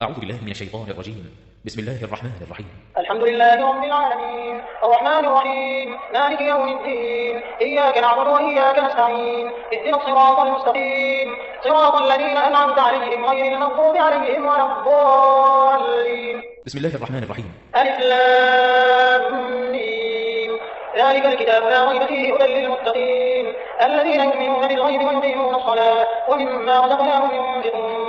أعوذ بالله من الشيطان الرجيم. بسم الله الرحمن الرحيم. الحمد لله رب العالمين الرحمن الرحيم مالك يوم الدين إياك نعبد وإياك نستعين اهدنا الصراط المستقيم صراط الذين أنعمت عليهم غير المغضوب عليهم ولا الضالين. بسم الله الرحمن الرحيم. ألف لام ميم ذلك الكتاب لا ريب فيه هدى للمتقين الذين يؤمنون بالغيب ويقيمون الصلاة ومما رزقناهم ينفقون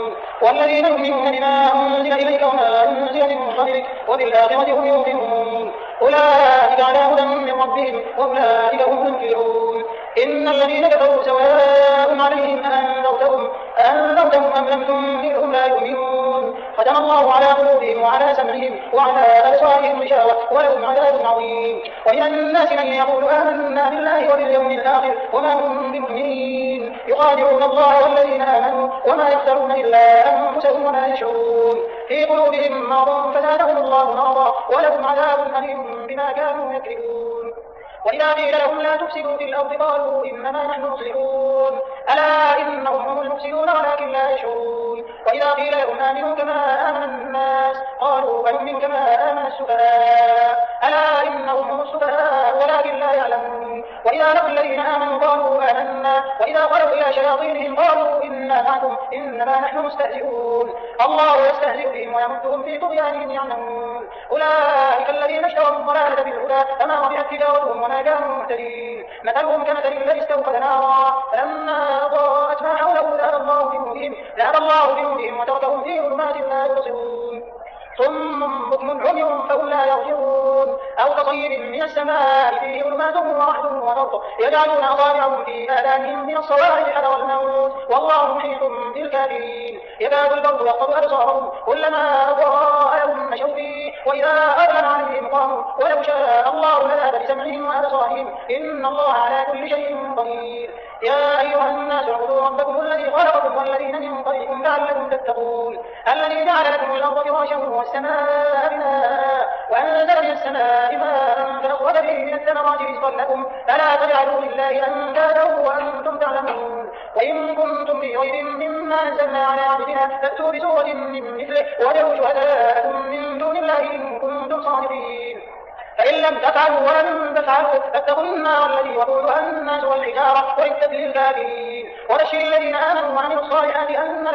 والذين يؤمنون بما أنزل إليك وما أنزل من قبلك وبالآخرة هم يوقنون أولئك على هدى من ربهم وأولئك هم المفلحون. إن الذين كفروا سواء عليهم أأنذرتهم أم لم تنذرهم لا يؤمنون ختم الله على قلوبهم وعلى سمعهم وعلى أبصارهم غشاوة ولهم عذاب عظيم. ومن الناس من يقول آمنا بالله وباليوم الآخر وما هم بمؤمنين يخادعون الله والذين آمنوا وما يخسرون إلا أنفسهم وما يشعرون في قلوبهم مرض فزادهم الله مرضا ولهم عذاب أليم بما كانوا يكذبون. وإذا قيل لهم لا تفسدوا في الأرض قالوا إنما نحن مصلحون ألا إنهم هم المفسدون ولكن لا يشعرون. وإذا قيل لهم آمنوا كما آمن الناس قالوا أنؤمن كما آمن السفهاء ألا إنهم هم السفهاء ولكن لا يعلمون. وإذا لقوا الذين آمنوا قالوا آمنا وإذا خلوا إلى شياطينهم قالوا إنا معكم إنما نحن مستهزئون الله يستهزئ بهم ويمدهم في طغيانهم يعلمون. أولئك الذين اشتروا الضلالة بالهدى فما ربحت تجارتهم وما كانوا مهتدين مثلهم كمثل الذي استوقد نارا فلما أضاءت ما حوله ذهب الله بنورهم وتركهم في ظلمات لا يبصرون ثم بكم عمي فهم لا يرجعون. أو كصيب من السماء فيه ظلمات ورعد وبرق يجعلون أصابعهم في آذانهم من الصواعق حذر الموت والله محيط بالكافرين. يكاد البرق يخطف أبصارهم كلما أضاء لهم مشوا فيه وإذا أظلم عليهم قاموا ولو شاء الله لذهب بسمعهم وأبصارهم إن الله على كل شيء قدير. يا أيها الناس اعبدوا ربكم الذي خلقكم والذين من قبلكم لعلكم تتقون الذي جعل لكم الأرض فراشا والسماء بناء وأنزل من السماء ماء فأخرج به من الثمرات رزقا لكم فلا تجعلوا لله أندادا وأنتم تعلمون. وإن كنتم في ريب مما أنزلنا على عبدنا فأتوا بسورة من مثله وادعوا شهداءكم من دون الله إن كنتم صادقين فإن لم تفعلوا ولن تفعلوا فاتقوا النار التي وقودها الناس والحجارة أعدت للكافرين. وبشر الذين آمنوا وعملوا الصالحات أن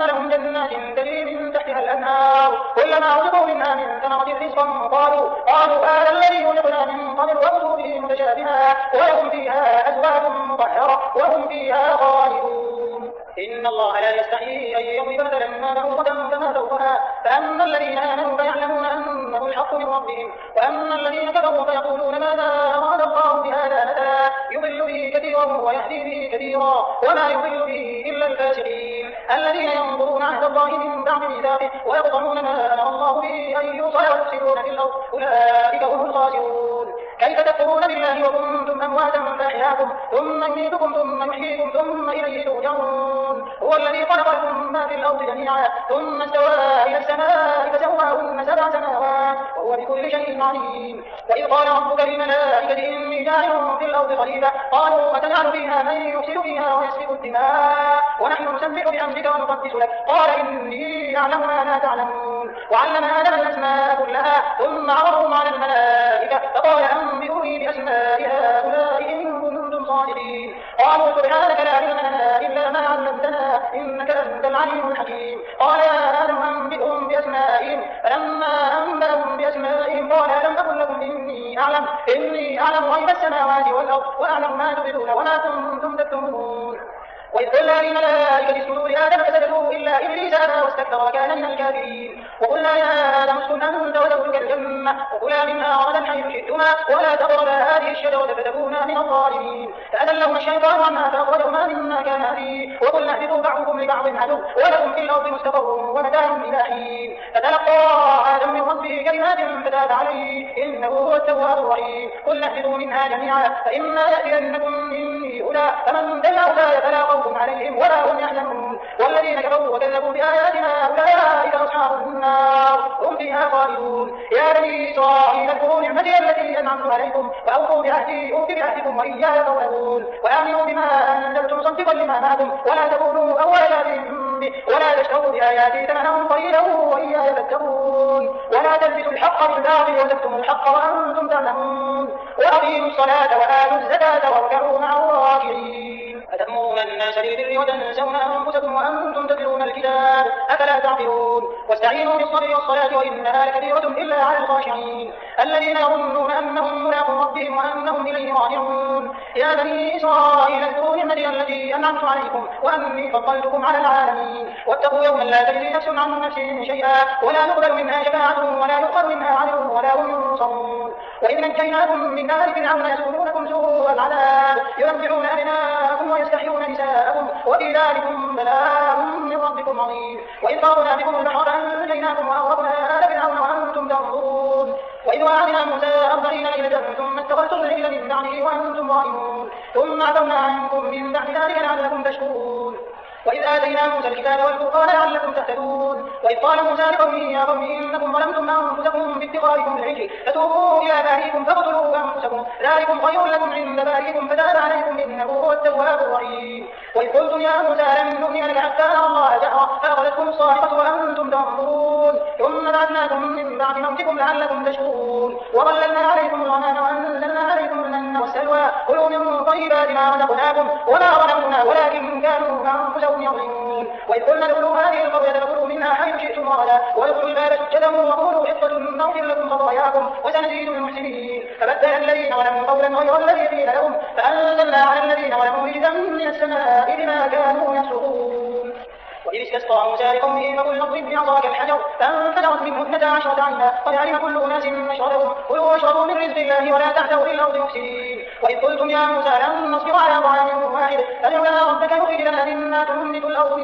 لهم جنات تجري من تحتها الأنهار كلما رزقوا منها من ثمرة رزقا قالوا هذا الذي رزقنا من قبل وأتوا به متشابها ولهم فيها أزواج مطهرة وهم فيها خالدون. إن الله لا يستحيي أن يضرب مثلا ما بعوضة فما فوقها فأما الذين آمنوا فيعلمون أنه الحق من ربهم وأما الذين كفروا فيقولون ماذا أراد الله بهذا مثلا يضل به كثيرا ويهدي به كثيرا وما يضل به إلا الفاسقين الذين ينظرون عهد الله من بعد ميثاقه ويقطعون ما أمر الله به أن يوصل ويفسدون في الأرض أولئك هم الخاسرون. كيف تكفرون بالله وكنتم أمواتا فأحياكم ثم يميتكم ثم يحييكم ثم إليه ترجعون. هو الذي خلق لكم ما في الأرض جميعا ثم استوى إلى السماء فسواهن 7 سماوات وهو بكل شيء عليم. وإذ قال ربك للملائكة إني جاعل في الأرض خليفة قالوا أتجعل فيها من يفسد فيها ويسفك الدماء ونحن نسبح بحمدك ونقدس لك قال إني أعلم ما لا تعلمون. وعلم آدم الأسماء كلها ثم عرضهم على الملائكة فقال أنبئوني بأسماء هؤلاء إن كنتم صادقين قالوا سبحانك لا علم لنا إلا ما علمتنا إنك أنت العليم الحكيم. قال يا آدم أنبئهم بأسمائهم فلما أنبأهم بأسمائهم قال ألم أقل لكم إني أعلم غيب السماوات والأرض وأعلم ما تبدون وما كنتم تكتمون. وإذ قلنا للملائكة اسجدوا لآدم فسجدوا إلا إبليس أبى واستكبر وكان من الكافرين. وقلنا يا آدم اسكن أنت وزوجك الجنة وكلا منها رغدا حيث شئتما ولا تقربا هذه الشجرة فتكونا من الظالمين. فأذلهما الشيطان عنها فأخرجهما مما كانا فيه وقلنا اهبطوا بعضكم لبعض عدو ولكم في الأرض مستقر ومتاع إلى حين. فتلقى آدم من ربه كلمات فتاب عليه إنه هو التواب الرحيم. قلنا اهبطوا منها جميعا فإما يأتينكم مني هدى فمن تبع هداي فلا خوف عليهم ولا هم يحزنون. والذين كفروا وكذبوا بآياتنا أولئك أصحاب النار هم فيها خالدون. يا بني إسرائيل اذكروا نعمتي التي أنعمت عليكم وأوفوا بعهدي أوف بعهدكم وإياي فارهبون وآمنوا بما أنزلت مصدقا لما معكم ولا تكونوا أول كافر به ولا تشتروا بآياتي ثمنا قليلا وإياي فاتقون ولا تلبسوا الحق بالباطل وتكتموا الحق وأنتم تعلمون وأقيموا الصلاة وآتوا الزكاة واركعوا مع الراكعين أتأمرون الناس بالبر وتنسون أنفسكم وأنتم تتلون الكتاب أفلا تعقلون واستعينوا بالصبر والصلاة وإنها لكبيرة إلا على الخاشعين الذين يظنون أنهم ملاقو ربهم وأنهم إليه راجعون يا بني إسرائيل اذكروا نعمتي التي أنعمت عليكم وأني فضلتكم على العالمين واتقوا يوما لا تجزي نفس عن نفس شيئا ولا يقبل منها شفاعة ولا يؤخذ منها عدل ولا هم ينصرون وإذ نجيناكم من آل فرعون يسومونكم سوء العذاب يذبحون أبناءكم ويستحيون نساءكم وفي ذلكم بلاء من ربكم عظيم وإذ فرقنا بكم البحر فأنجيناكم وأغرقنا آل فرعون وأنتم تنظرون وإذ وعدنا موسى 40 ليلة ثم اتخذتم العجل من بعده وأنتم ظالمون ثم عفونا عنكم من بعد ذلك لعلكم تشكرون وإذ آتينا موسى الكتاب والفرقان لعلكم تهتدون وإذ قال موسى لقومه يا قوم إنكم ظلمتم أنفسكم باتخاذكم العجل فتوبوا إلى بارئكم فاقتلوا أنفسكم ذلكم خير لكم عند بارئكم فتاب عليكم إنه هو التواب الرحيم وإذ قلتم يا موسى لن نؤمن لك حتى نرى الله جهرا فأخذتكم الصاعقة وأنتم تنظرون ثم بعثناكم من بعد موتكم لعلكم تشكرون وظللنا عليكم الغمام وأنزلنا عليكم المن والسلوى كلوا من طيبات ما رزقناكم وما ظلمونا ولكن كانوا أنفسهم يظلمون وإذ قلنا ادخلوا هذه القرية فكلوا منها حيث شئتم رغدا وادخلوا الباب سجدا وقولوا حطة نغفر لكم خطاياكم وسنزيد المحسنين فبدل الذين ظلموا قولا غير الذي قيل لهم فأنزلنا على الذين ظلموا رجزا من السماء بما كانوا يفسقون وإذ استسقى موسى لقومه فقلنا اضرب بعصاك الحجر فانفجرت منه 12 عينا قد علم كل أناس مشربهم كلوا واشربوا من رزق الله ولا تعثوا في الأرض مفسدين وإذ قلتم يا موسى لن نصبر على طعام واحد فادع لنا ربك يخرج لنا مما تنبت الأرض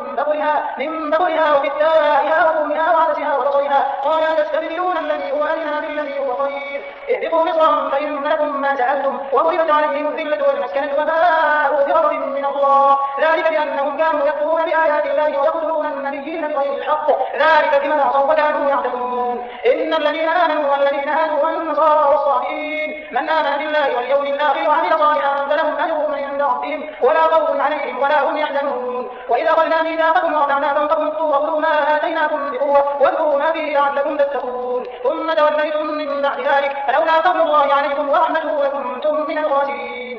من بقلها وقثائها وقومها وعدسها وبصلها قال تستبدلون الذي هو أدنى بالذي هو خير اهبطوا مصرا فإن لكم ما سألتم وضربت عليهم الذلة والمسكنة وباءوا بغضب من الله ذلك بأنهم كانوا يكفرون بآيات الله ويقتلون النبيين بغير الحق ذلك بما عصوا وكانوا يعتدون إن الذين آمنوا والذين هادوا والنصارى والصابئين من آمن بالله واليوم الآخر وعمل صالحا فلهم أجرهم عند ربهم ولا خوف عليهم ولا هم يحزنون وإذا أخذنا ميثاقكم ورفعنا فوقكم الطور خذوا ما آتيناكم بقوة واذكروا ما فيه لعلكم تتقون ثم توليتم من بعد ذلك فلولا فضل الله عليكم ورحمته لكنتم من الخاسرين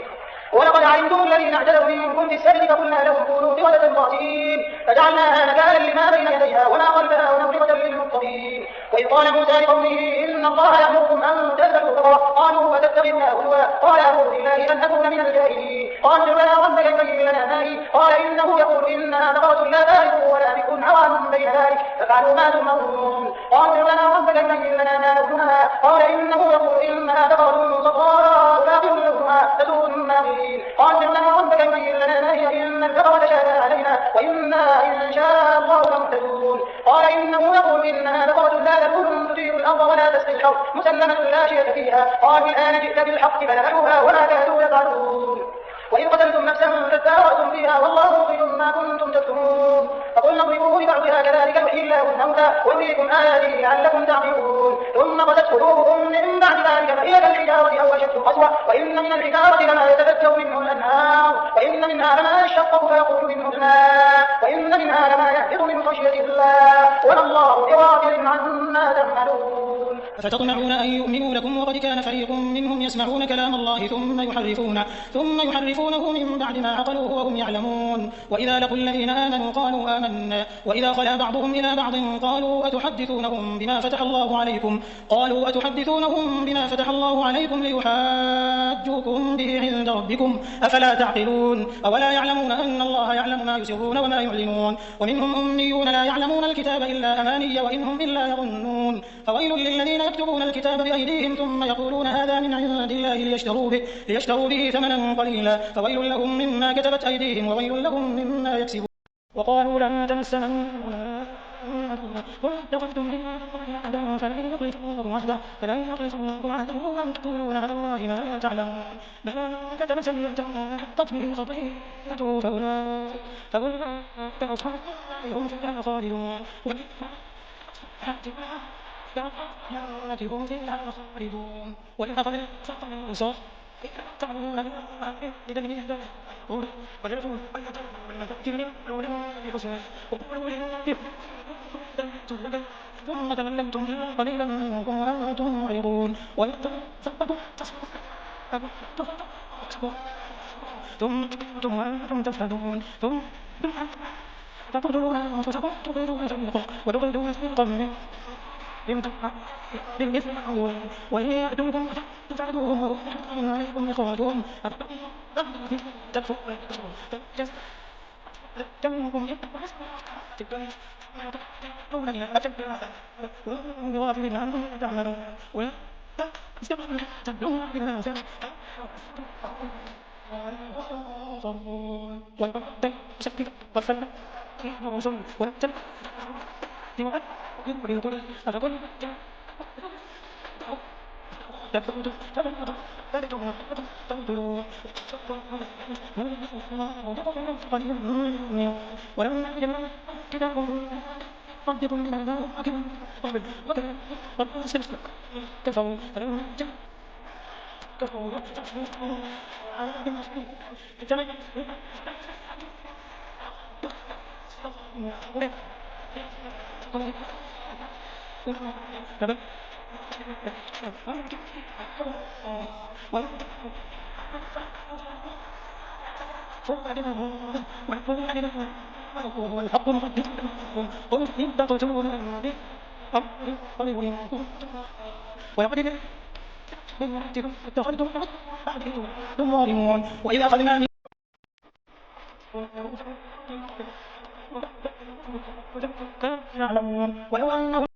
ولقد علمتم الذين اعتدوا منكم في السبت فقلنا لهم كونوا قردة خاسئين فجعلناها نكالا لما بين يديها وما خلفها وموعظة للمتقين وإذ قال موسى لقومه إن الله يأمركم أن تذبحوا بقرة قالوا أتتخذنا هزوا قال أعوذ بالله أن أكون من الجاهلين قالوا ادع لنا ربك يبين لنا ما هي قال إنه يقول إنها بقرة لا فارغ ولا بكر عوام بين ذلك ففعلوا ما تؤمرون قالوا ادع لنا ربك يبين لنا ما لونها قال إنه يقول إنها بقرة صفراء فاقع لونها تسوء الناظرين قالوا ادع لنا ربك يبين لنا ما هي إن البقرة تشابه علينا وإنا إن شاء الله لمهتدون قال إنه يقول إنها بقرة لا تكون تثير الأرض ولا تسقي الحرث مسلمة لا شيء فيها قالوا الآن جئت بالحق فذبحوها وما كادوا يفعلون وإن قتلتم نفسا فادارأتم فيها والله مخرج ما كنتم تكتمون فقلنا اضربوه ببعضها كذلك يحيي الله الموتى ويريكم آياته لعلكم تعقلون ثم قست قلوبكم من بعد ذلك فهي كالحجارة أو أشد قسوة وإن من الحجارة لما يتفجر منه الأنهار وإن منها لما يشقق فيخرج منه الماء وإن منها لما يهبط من خشية الله وما الله بغافل عما تعملون أفتطمعون أن يؤمنوا لكم وقد كان فريق منهم يسمعون كلام الله ثم يحرفونه من بعد ما عقلوه وهم يعلمون وإذا لقوا الذين آمنوا قالوا آمنا وإذا خلا بعضهم إلى بعض قالوا أتحدثونهم بما فتح الله عليكم ليحاجوكم به عند ربكم أفلا تعقلون أولا يعلمون أن الله يعلم ما يسرون وما يعلنون ومنهم أميون لا يعلمون الكتاب إلا أماني وإنهم إلا يظنون فويل للذين يكتبون الكتاب بأيديهم ثم يقولون هذا من عند الله ليشتروا به ثمنا قليلا فويل لهم مما كتبت أيديهم وويل لهم مما يكسبون وقالوا لن تمسنا واتخذتم فلن يخلفوكم عهدا وأنتم تقولون على الله ما تعلمون بل كتب سيئة حطت به خطيئته فأولئك أصحاب النار هم فيها خالدون هم فيها خالدون وإن أخذ ثم تكلمتم قليلا منكم وأنتم معرضون ثم كنتم وأنتم تفهدون ثم تقتلون أنفسكم تخرجون فريقا وتخرجون فريقا منكم بالإثم وإن يأتوكم تفعلوهم وأنتم عليكم إخراجهم تكفرون منكم تكفرون إلى أشد بغافل عنهم تعملون ولا تبلون بما وتسبح وفلا ورسول وتب لما يقول أتقول ولما جمع كتاب ربكم لما حكم وكذا كفروا والحق قل إن تقتلون ويقدر اتخذتم ظالمون وإذا أخذنا يعلمون ولو أنهم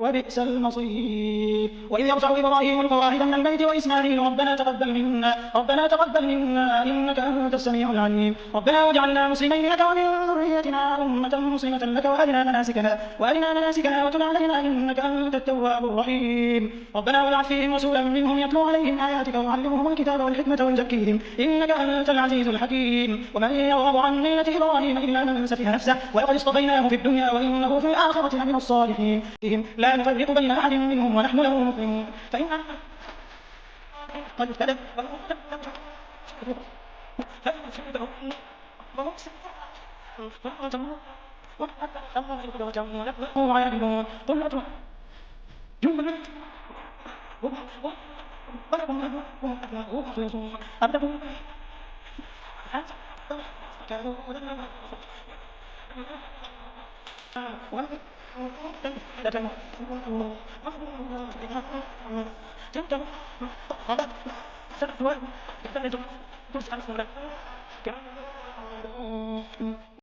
وبئس المصير وإذ يرفع إبراهيم القواعد من البيت وإسماعيل ربنا تقبل منا إنك أنت السميع العليم ربنا واجعلنا مسلمين لك ومن ذريتنا أمة مسلمة لك وأرنا مناسكنا وتب علينا إنك أنت التواب الرحيم ربنا وابعث فيهم رسولا منهم يتلو عليهم آياتك ويعلمهم الكتاب والحكمة ويزكيهم إنك أنت العزيز الحكيم ومن يرغب عن ملة إبراهيم إلا من سفه نفسه ولقد اصطفيناه في الدنيا وإنه في الآخرة لمن الصالحين لا نفرق بين أحد منهم ونحن له مسلمون فإن قد اهتدوا What?